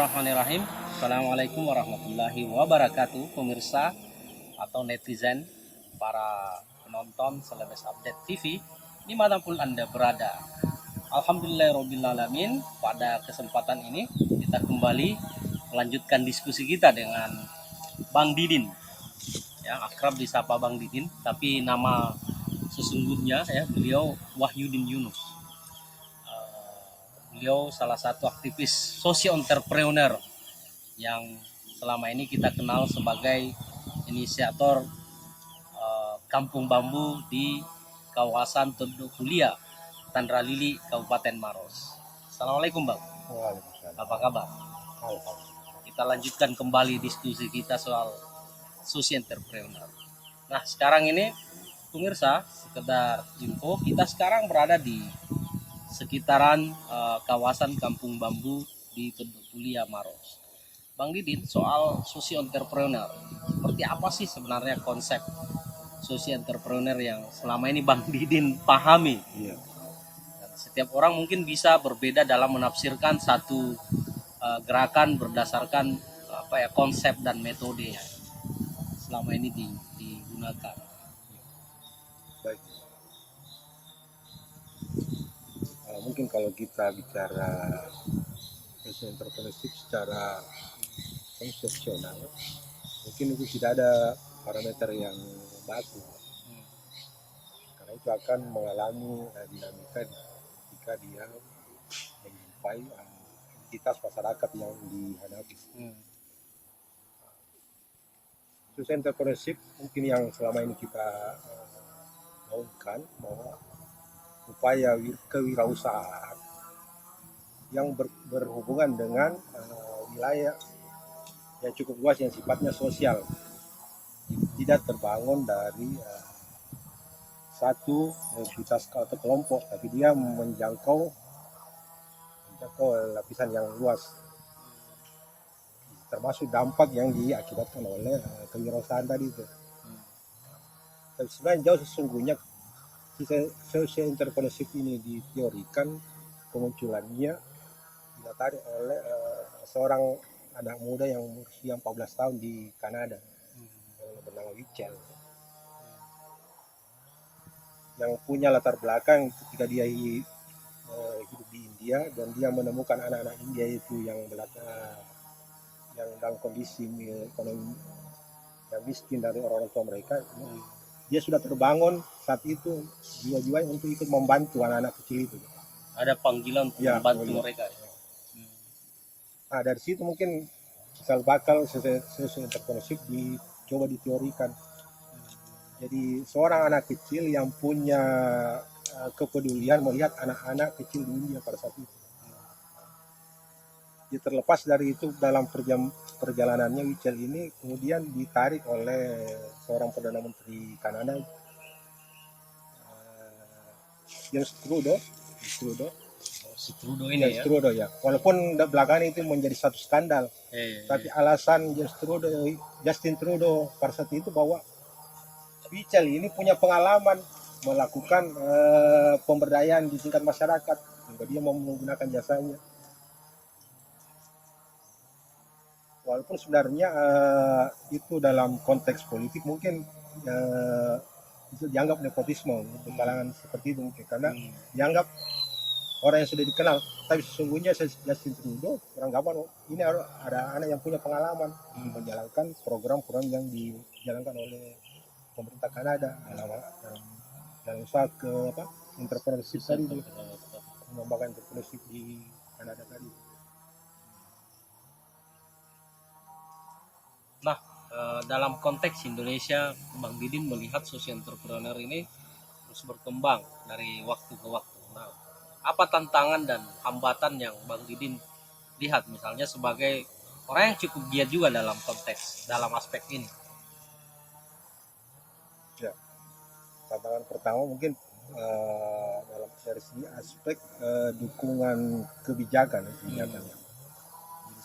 Bismillahirrahmanirrahim. Assalamualaikum warahmatullahi wabarakatuh, pemirsa atau netizen, para penonton Selebes Update TV dimanapun Anda berada. Alhamdulillahirrahmanirrahim. Pada kesempatan ini kita kembali melanjutkan diskusi kita dengan Bang Didin, yang akrab disapa Bang Didin, tapi nama sesungguhnya beliau Wahyudin Yunus. Beliau salah satu aktivis social entrepreneur yang selama ini kita kenal sebagai inisiator Kampung Bambu di kawasan Tondok Kulia, Tandra Lili, Kabupaten Maros. Assalamualaikum Bang. Waalaikumsalam. Apa kabar? Kita lanjutkan kembali diskusi kita soal social entrepreneur. Nah, sekarang ini pemirsa, sekedar info, kita sekarang berada di sekitaran kawasan Kampung Bambu di Tondok Kulia, Maros. Bang Didin, soal social entrepreneur, seperti apa sih sebenarnya konsep social entrepreneur yang selama ini Bang Didin pahami? Iya. Dan setiap orang mungkin bisa berbeda dalam menafsirkan satu gerakan berdasarkan konsep dan metode yang selama ini digunakan. Baik. Mungkin kalau kita bicara social entrepreneurship secara konsepsional, mungkin itu tidak ada parameter yang baku, karena itu akan mengalami dinamika jika dia menjumpai entitas masyarakat yang dihadapi. Social entrepreneurship mungkin yang selama ini kita gaungkan bahwa upaya kewirausahaan yang berhubungan dengan wilayah yang cukup luas yang sifatnya sosial, tidak terbangun dari satu entitas atau kelompok, tapi dia menjangkau lapisan yang luas, termasuk dampak yang diakibatkan oleh kewirausahaan tadi itu. Tapi sebenarnya jauh sesungguhnya social entrepreneurship ini diteorikan kemunculannya didasari oleh seorang anak muda yang berusia 14 tahun di Kanada yang bernama Wichel, yang punya latar belakang ketika dia hidup di India, dan dia menemukan anak-anak India itu yang dalam kondisi ekonomi yang miskin dari orang tua mereka. Dia sudah terbangun saat itu jiwa-jiwa untuk ikut membantu anak-anak kecil itu. Ada panggilan untuk membantu mereka. Nah, dari situ mungkin cikal bakal social entrepreneurship dicoba diteorikan. Jadi seorang anak kecil yang punya kepedulian melihat anak-anak kecil di India pada saat itu. Dia terlepas dari itu, dalam perjalanannya Wichel ini kemudian ditarik oleh seorang Perdana Menteri Kanada, James Trudeau ini Trudeau ya. Walaupun belakangan itu menjadi satu skandal, tapi alasan Justin Trudeau pada saat itu bahwa Wichel ini punya pengalaman melakukan pemberdayaan di tingkat masyarakat, sehingga dia mau menggunakan jasanya. Walaupun sebenarnya itu dalam konteks politik mungkin itu dianggap nepotisme untuk kalangan seperti itu mungkin, karena dianggap orang yang sudah dikenal. Tapi sesungguhnya Justin Trudeau beranggapan ini ada anak yang punya pengalaman menjalankan program-program yang dijalankan oleh pemerintah Kanada dalam usaha entrepreneurship tadi, mengembangkan entrepreneurship di Kanada tadi. Nah, dalam konteks Indonesia, Bang Didin melihat social entrepreneur ini terus berkembang dari waktu ke waktu. Nah, apa tantangan dan hambatan yang Bang Didin lihat misalnya sebagai orang yang cukup giat juga dalam aspek ini? Ya, tantangan pertama mungkin dalam versi aspek dukungan kebijakan. Jadi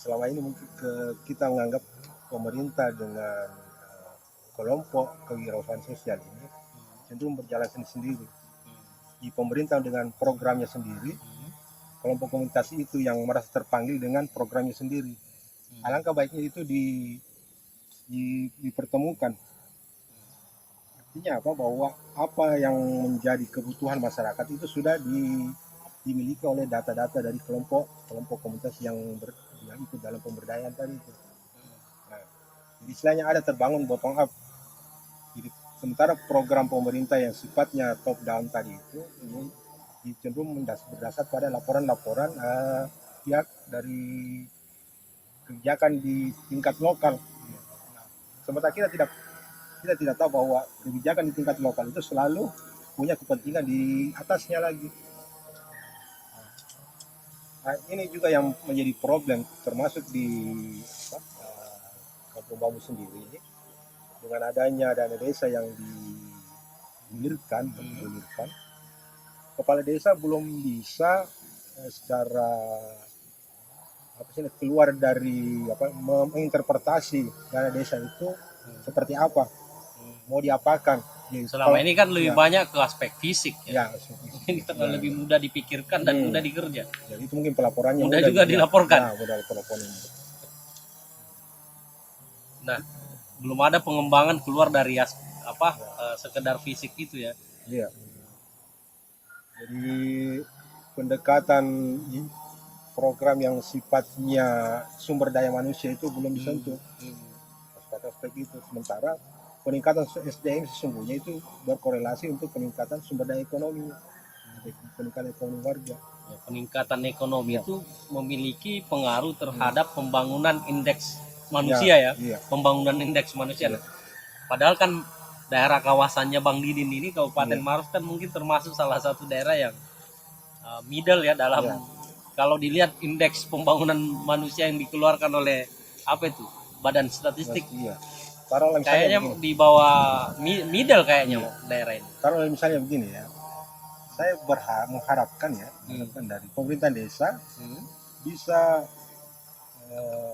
selama ini mungkin kita menganggap pemerintah dengan kelompok kewirausahaan sosial ini cenderung berjalan sendiri. Di pemerintah dengan programnya sendiri, kelompok komunitas itu yang merasa terpanggil dengan programnya sendiri. Alangkah baiknya itu dipertemukan. Artinya apa? Bahwa apa yang menjadi kebutuhan masyarakat itu sudah dimiliki oleh data-data dari kelompok komunitas yang ikut dalam pemberdayaan tadi itu. Nah, jadi istilahnya ada terbangun bottom up. Jadi sementara program pemerintah yang sifatnya top down tadi itu ini cenderung berdasar pada laporan-laporan pihak dari kebijakan di tingkat lokal. Sementara kita tidak tahu bahwa kebijakan di tingkat lokal itu selalu punya kepentingan di atasnya lagi. Nah, ini juga yang menjadi problem termasuk di Kampung Bambu sendiri ini dengan adanya dana desa yang digulirkan, kepala desa belum bisa secara keluar dari menginterpretasi dana desa itu seperti apa, mau diapakan. Selama ini kan lebih banyak ke aspek fisik ya. Ini lebih mudah dipikirkan dan mudah dikerja. Jadi itu mungkin pelaporannya mudah juga dilaporkan. Mudah dilaporkan. Nah, belum ada pengembangan keluar dari sekedar fisik itu ya. Iya. Jadi pendekatan program yang sifatnya sumber daya manusia itu belum disentuh. Aspek itu. Sementara peningkatan SDM sesungguhnya itu berkorelasi untuk peningkatan sumber daya ekonomi, peningkatan ekonomi warga. Ya, peningkatan ekonomi itu memiliki pengaruh terhadap pembangunan indeks manusia pembangunan indeks manusia. Padahal kan daerah kawasannya Bang Didin ini Kabupaten Maros kan mungkin termasuk salah satu daerah yang middle ya dalam kalau dilihat indeks pembangunan manusia yang dikeluarkan oleh Badan Statistik. Kayaknya di bawah middle kayaknya daerah ini. Kalau misalnya begini ya, saya mengharapkan dari pemerintah desa bisa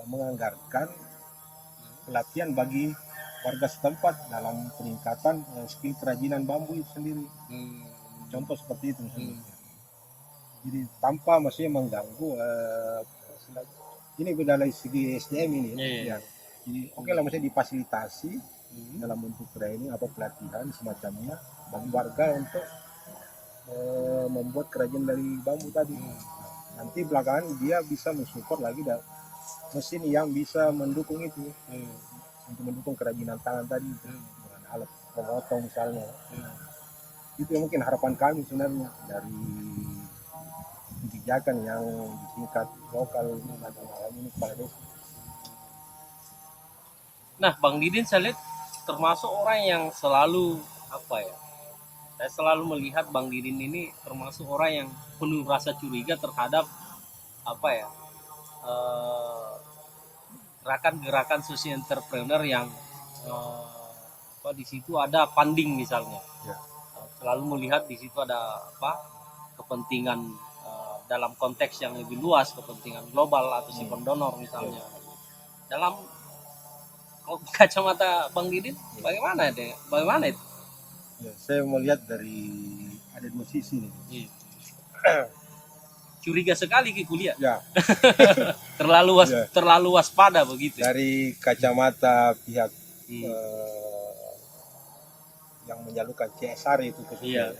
menganggarkan pelatihan bagi warga setempat dalam peningkatan skill kerajinan bambu itu sendiri. Contoh seperti itu misalnya. Jadi tanpa maksudnya mengganggu ini dari segi SDM ini ya. Jadi lah maksudnya difasilitasi dalam bentuk training atau pelatihan semacamnya bagi warga untuk membuat kerajinan dari bambu tadi. Nanti belakangan dia bisa mensupport lagi mesin yang bisa mendukung itu untuk mendukung kerajinan tangan tadi dengan alat pemotong misalnya. Itu yang mungkin harapan kami sebenarnya dari kebijakan yang di tingkat lokal ini kepala desa. Nah, Bang Didin saya lihat termasuk orang yang selalu saya selalu melihat Bang Didin ini termasuk orang yang penuh rasa curiga terhadap gerakan-gerakan social entrepreneur yang di situ ada funding misalnya. Selalu melihat di situ ada kepentingan dalam konteks yang lebih luas, kepentingan global atau si pendonor misalnya. Dalam kacamata Bang Didin bagaimana itu? Ya, saya melihat dari ada dua sisi nih. Curiga sekali ke kuliah. Ya. terlalu waspada begitu. Dari kacamata pihak yang menyalurkan CSR itu khususnya.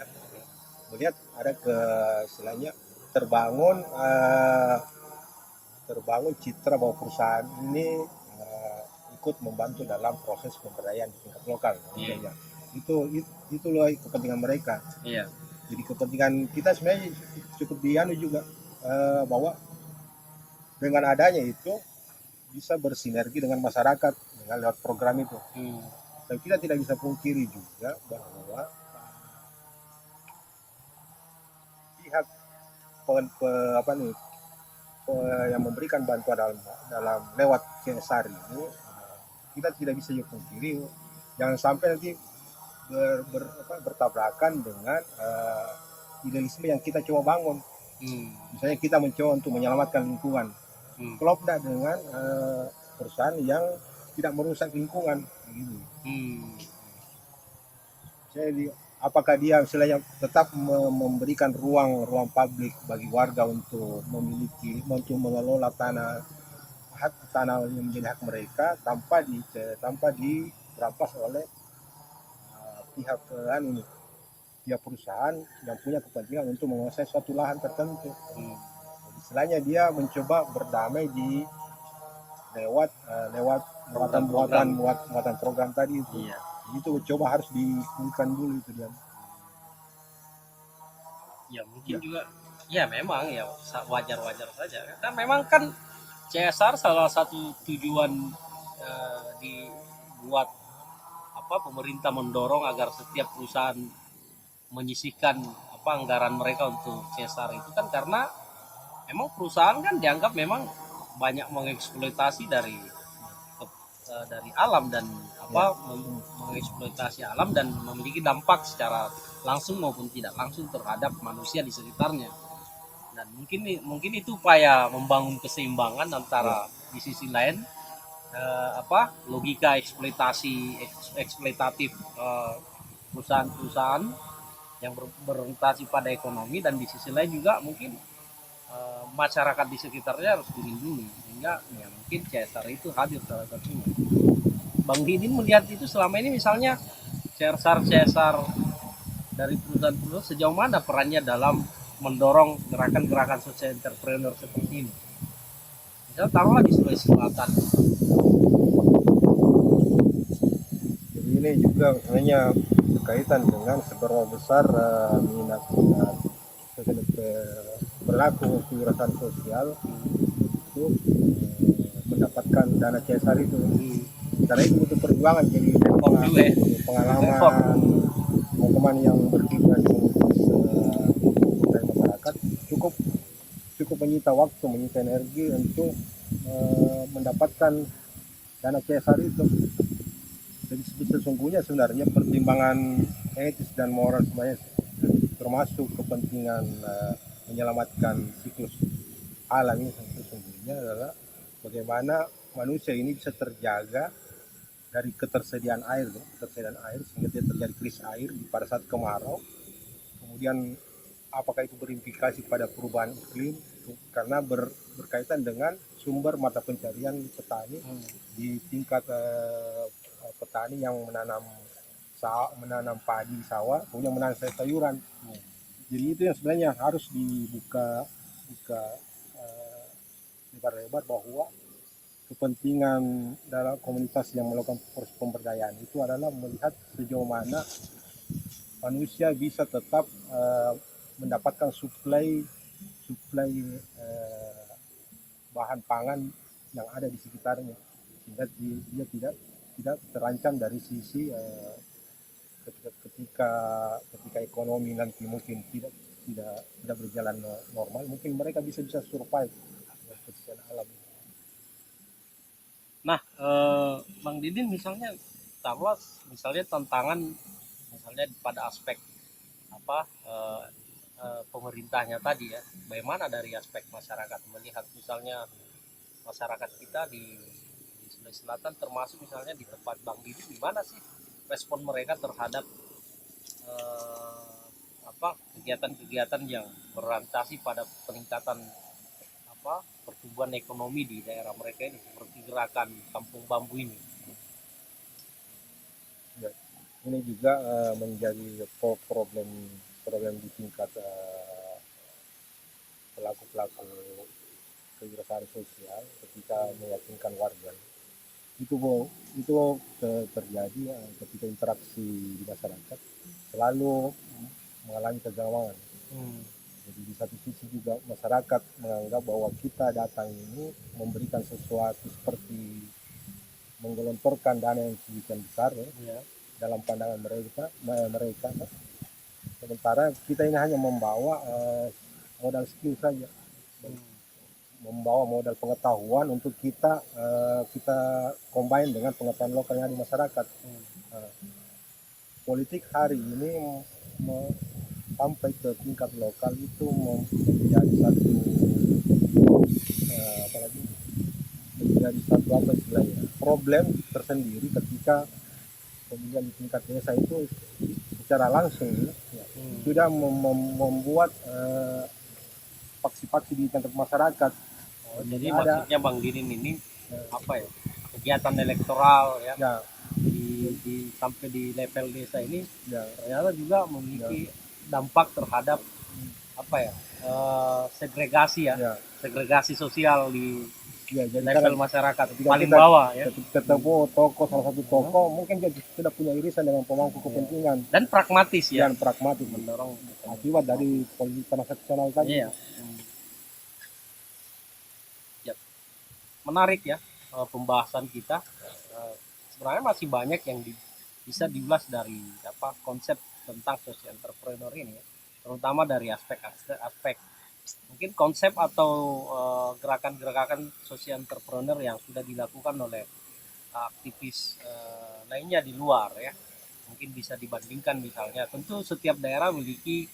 Melihat ada istilahnya terbangun citra bahwa perusahaan ini ikut membantu dalam proses pemberdayaan di tingkat lokal. Itu loh kepentingan mereka. Jadi kepentingan kita sebenarnya cukup dianu juga bahwa dengan adanya itu bisa bersinergi dengan masyarakat dengan lewat program itu. Dan kita tidak bisa pungkiri juga bahwa pihak yang memberikan bantuan dalam lewat CSR ini kita tidak bisa pungkiri jangan sampai nanti bertabrakan dengan idealisme yang kita coba bangun. Misalnya kita mencoba untuk menyelamatkan lingkungan, klop dengan perusahaan yang tidak merusak lingkungan. Jadi apakah dia misalnya tetap memberikan ruang publik bagi warga untuk mengelola tanah hak tanah yang menjadi hak mereka tanpa dirampas oleh pihak ini pihak perusahaan yang punya kepentingan untuk menguasai suatu lahan tertentu. Jadi istilahnya dia mencoba berdamai lewat muatan program tadi itu. Iya. Itu coba harus dipulihkan dulu itu dia. Ya mungkin juga ya memang ya wajar-wajar saja karena memang kan CSR salah satu tujuan dibuat pemerintah mendorong agar setiap perusahaan menyisihkan anggaran mereka untuk CSR itu kan karena memang perusahaan kan dianggap memang banyak mengeksploitasi dari alam dan mengeksploitasi alam dan memiliki dampak secara langsung maupun tidak langsung terhadap manusia di sekitarnya. Dan mungkin itu upaya membangun keseimbangan antara di sisi lain logika eksploitatif perusahaan-perusahaan yang berorientasi pada ekonomi dan di sisi lain juga mungkin masyarakat di sekitarnya harus dilindungi sehingga ya mungkin CSR itu hadir salah satunya. Bang Didin melihat itu selama ini misalnya CSR dari perusahaan-perusahaan sejauh mana perannya dalam mendorong gerakan-gerakan social entrepreneur seperti ini. Misalnya taruhlah di Sulawesi Selatan. Jadi ini juga sebenarnya berkaitan dengan seberapa besar minat berlaku kewirausahaan sosial untuk mendapatkan dana CSR itu. Karena itu butuh perjuangan, jadi pengalaman yang berkiprah di masyarakat cukup menyita waktu, menyita energi untuk mendapatkan dana CSR itu. Jadi sesungguhnya sebenarnya pertimbangan etis dan moral sebenarnya termasuk kepentingan menyelamatkan siklus alam ini sesungguhnya adalah bagaimana manusia ini bisa terjaga dari ketersediaan air sehingga tidak terjadi krisis air pada saat kemarau. Kemudian apakah itu berimplikasi pada perubahan iklim karena berkaitan dengan sumber mata pencarian petani di tingkat petani yang menanam padi sawah, kemudian menanam sayuran. Jadi itu yang sebenarnya harus dibuka lebar-lebar bahwa kepentingan dalam komunitas yang melakukan proses pemberdayaan itu adalah melihat sejauh mana manusia bisa tetap mendapatkan suplai bahan pangan yang ada di sekitarnya sehingga dia tidak terancam dari sisi ketika ekonomi nanti mungkin tidak berjalan normal, mungkin mereka bisa survive dengan kondisi alam. Nah, Bang Didin misalnya taruhlah misalnya tantangan misalnya pada aspek pemerintahnya tadi ya, bagaimana dari aspek masyarakat melihat misalnya masyarakat kita di Sulawesi Selatan termasuk misalnya di tempat Bang Didin, gimana sih respon mereka terhadap kegiatan-kegiatan yang berorientasi pada peningkatan pertumbuhan ekonomi di daerah mereka ini seperti gerakan Kampung Bambu ini. Ya, ini juga menjadi problem di tingkat pelaku kewirausahaan sosial ketika meyakinkan warga. Itu terjadi ketika interaksi di masyarakat selalu mengalami kegalauan. Jadi di satu sisi juga masyarakat menganggap bahwa kita datang ini memberikan sesuatu seperti menggelontorkan dana yang sedemikian besar dalam pandangan mereka. Sementara kita ini hanya membawa modal skill saja, membawa modal pengetahuan untuk kita combine dengan pengetahuan lokal yang ada di masyarakat. Politik hari ini sampai ke tingkat lokal itu menjadi satu problem tersendiri ketika pemilihan di tingkat desa itu secara langsung sudah membuat faksi-faksi di tingkat masyarakat. Jadi maksudnya Bang Didin ini apa ya, kegiatan elektoral ya, Ya, sampai di level desa ini ya, ternyata juga memiliki dampak terhadap apa ya, segregasi ya, ya, segregasi sosial di ya. Jadi level kan masyarakat ketika paling kita bawah ya. ketemu toko, salah satu toko mungkin dia tidak punya irisan dengan pemangku kepentingan Dan pragmatis ya, dan pragmatis mendorong. akibat dari politik transaksional tadi. Iya. Ya, menarik ya, pembahasan kita. Sebenarnya masih banyak yang bisa diulas dari apa konsep tentang social entrepreneur ini ya. Terutama dari aspek mungkin konsep atau gerakan-gerakan social entrepreneur yang sudah dilakukan oleh aktivis lainnya di luar ya, mungkin bisa dibandingkan. Misalnya tentu setiap daerah memiliki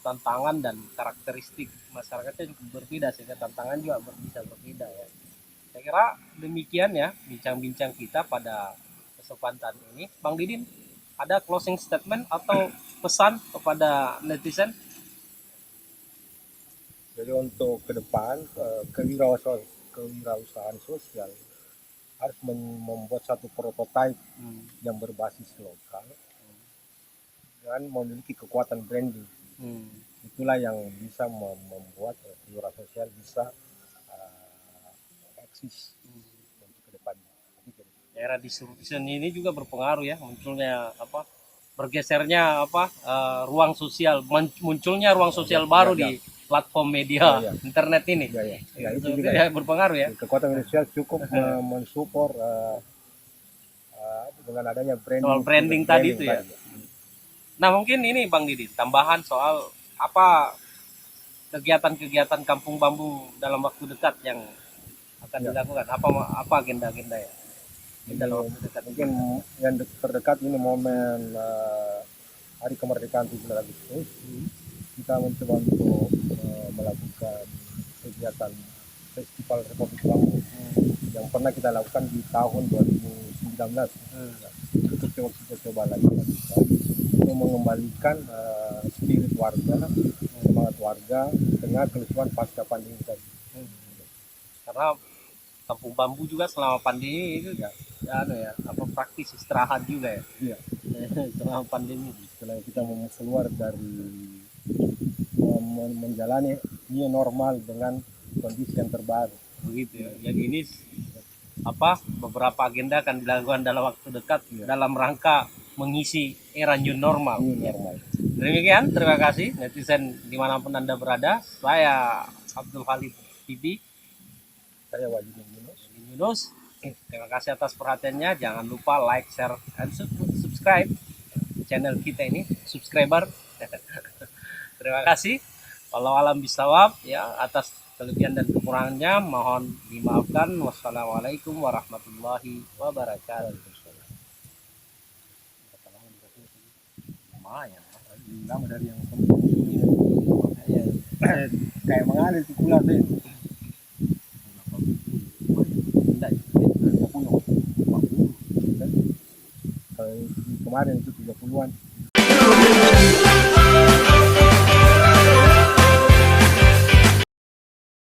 tantangan dan karakteristik masyarakatnya juga berbeda, sehingga tantangan juga bisa berbeda ya. Saya kira demikian ya bincang-bincang kita pada kesempatan ini. Bang Didin, ada closing statement atau pesan kepada netizen? Jadi untuk ke depan kewirausahaan sosial harus membuat satu prototipe yang berbasis lokal dan memiliki kekuatan branding. Itulah yang bisa membuat kewirausahaan sosial bisa eksis untuk ke depan. Era disruption ini juga berpengaruh ya, munculnya apa, bergesernya apa, ruang sosial, munculnya ruang sosial baru di platform media internet ini. Ya, itu juga ya, berpengaruh ya. kekuatan media sosial cukup mensupport dengan adanya Soal branding tadi itu ya. Nah mungkin ini Bang Didi, tambahan soal apa kegiatan-kegiatan Kampung Bambu dalam waktu dekat yang akan dilakukan, apa agenda-agenda ya? Dalam waktu dekat mungkin yang terdekat ini momen Hari Kemerdekaan 17 Agustus. Kita mencoba untuk melakukan kegiatan Festival Republik Bambu yang pernah kita lakukan di tahun 2019. Kita coba lagi untuk mengembalikan spirit warga, semangat warga dengan kelucuan pasca pandemi tadi. Karena Kampung Bambu juga selama pandemi itu ya apa praktis istirahat juga ya. Iya. Selama pandemi. Setelah kita mau keluar dari menjalani new normal dengan kondisi yang terbaru. Begitu ya. Jadi ini apa beberapa agenda akan dilakukan dalam waktu dekat dalam rangka mengisi era new normal. Demikian, terima kasih netizen dimanapun Anda berada. Saya Abdul Khalid Bibi. Saya Wajib Yunus. Terima kasih atas perhatiannya. Jangan lupa like, share, dan subscribe channel kita ini, subscriber. Terima kasih. Walau alam bisawab ya, atas kelebihan dan kekurangannya mohon dimaafkan. Wassalamualaikum warahmatullahi wabarakatuh. Lumayan, lama dari yang kayak mengalir di kula sih. Kemarin itu 30-an.